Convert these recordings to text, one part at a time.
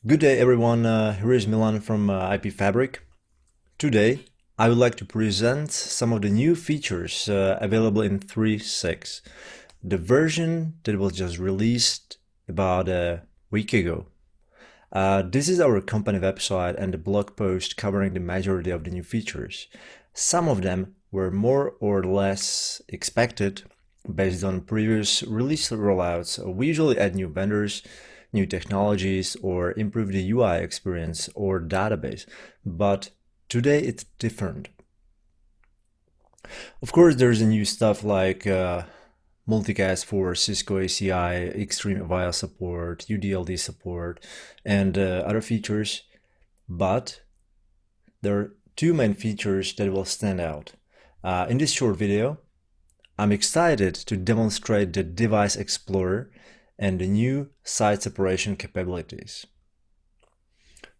Good day everyone, here is Milan from IP Fabric. Today I would like to present some of the new features available in 3.6, the version that was just released about a week ago. This is our company website and the blog post covering the majority of the new features. Some of them were more or less expected based on previous release rollouts. We usually add new vendors, new technologies, or improve the UI experience or database, but today it's different. Of course, there's a new stuff like multicast for Cisco ACI, Extreme VIA support, UDLD support, and other features. But there are two main features that will stand out. In this short video, I'm excited to demonstrate the Device Explorer and the new site separation capabilities.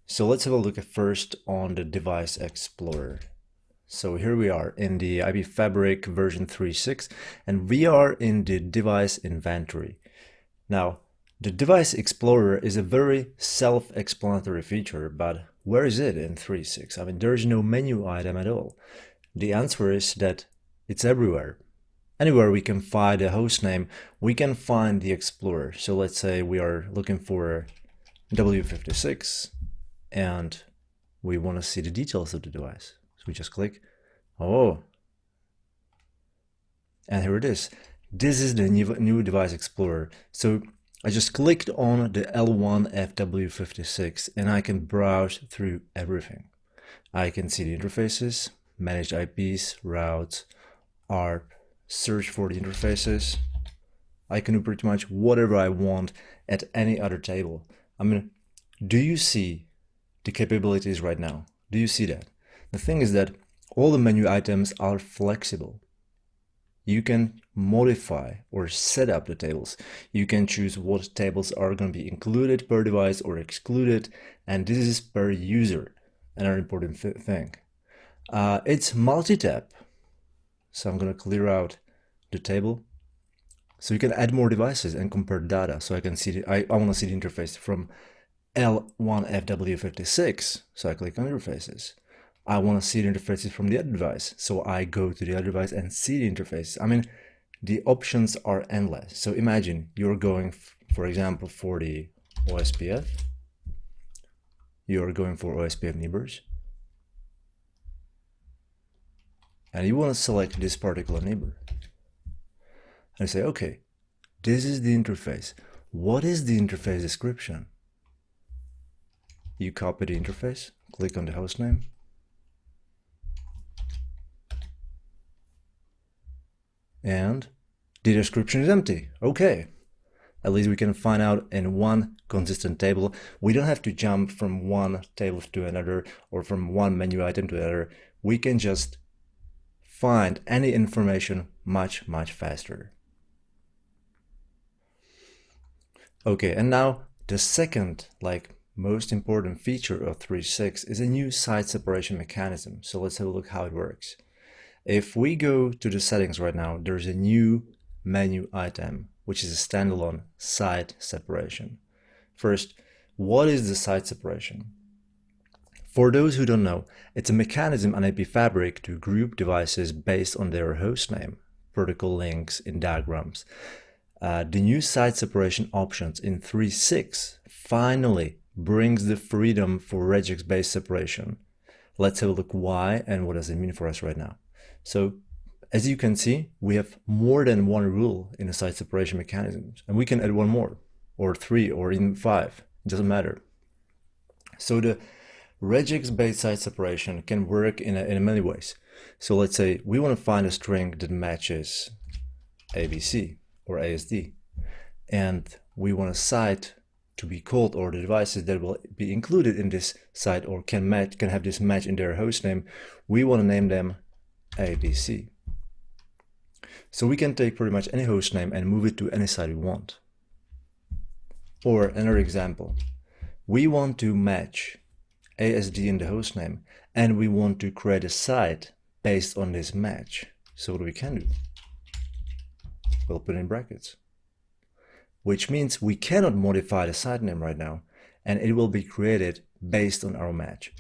So let's have a look at first on the Device Explorer. So here we are in the IP Fabric version 3.6 and we are in the device inventory. Now, the Device Explorer is a very self-explanatory feature, but where is it in 3.6? I mean, there is no menu item at all. The answer is that it's everywhere. Anywhere we can find a host name, we can find the Explorer. So let's say we are looking for W56 and we want to see the details of the device. So we just click, oh, and here it is. This is the new Device Explorer. So I just clicked on the L1 FW56 and I can browse through everything. I can see the interfaces, manage IPs, routes, ARP, search for the interfaces. I can do pretty much whatever I want at any other table. I mean, do you see the capabilities right now? Do you see that? The thing is that all the menu items are flexible. You can modify or set up the tables. You can choose what tables are going to be included per device or excluded, and this is per user, another important thing. It's multi-tap, so I'm going to clear out the table. So you can add more devices and compare data. So I can see I want to see the interface from L1FW56, so I click on interfaces. I want to see the interfaces from the other device, so I go to the other device and see the interface. I mean, the options are endless. So imagine you're going, for example, for the OSPF. You're going for OSPF neighbors. And you want to select this particular neighbor. And say, okay, this is the interface. What is the interface description? You copy the interface, click on the host name, and the description is empty. Okay, at least we can find out in one consistent table. We don't have to jump from one table to another or from one menu item to another. We can just find any information much faster. Okay, and now the second, most important feature of 3.6 is a new site separation mechanism. So let's have a look how it works. If we go to the settings right now, there's a new menu item, which is a standalone site separation. First, what is the site separation? For those who don't know, it's a mechanism on IP Fabric to group devices based on their host name, protocol links in diagrams. The new site separation options in 3.6 finally brings the freedom for regex-based separation. Let's have a look why and what does it mean for us right now. So as you can see, we have more than one rule in the site separation mechanisms, and we can add one more, or three, or even five. It doesn't matter. So the regex-based site separation can work in many ways. So let's say we want to find a string that matches ABC or ASD, and we want a site to be called, or the devices that will be included in this site or can have this match in their host name. We want to name them ABC. So we can take pretty much any host name and move it to any site we want. Or another example, we want to match ASD in the host name and we want to create a site based on this match. So what we can do? We'll put in brackets, which means we cannot modify the site name right now. and it will be created based on our match.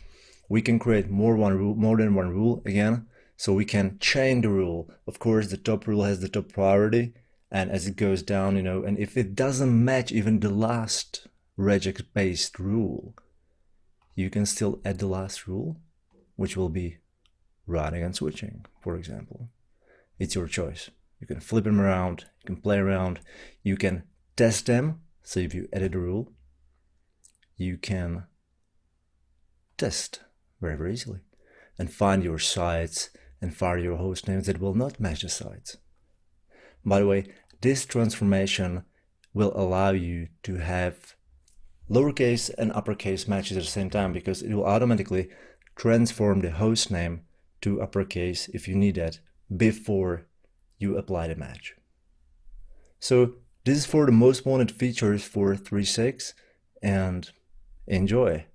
We can create more than one rule again, so we can chain the rule. Of course, the top rule has the top priority, and as it goes down, and if it doesn't match even the last regex-based rule, you can still add the last rule, which will be routing and switching, for example. It's your choice. You can flip them around, you can play around, you can test them. So if you edit a rule, you can test very easily and find your sites and fire your host names that will not match the sites. By the way, this transformation will allow you to have lowercase and uppercase matches at the same time, because it will automatically transform the host name to uppercase if you need that before you apply the match. So this is for the most wanted features for 3.6, and enjoy.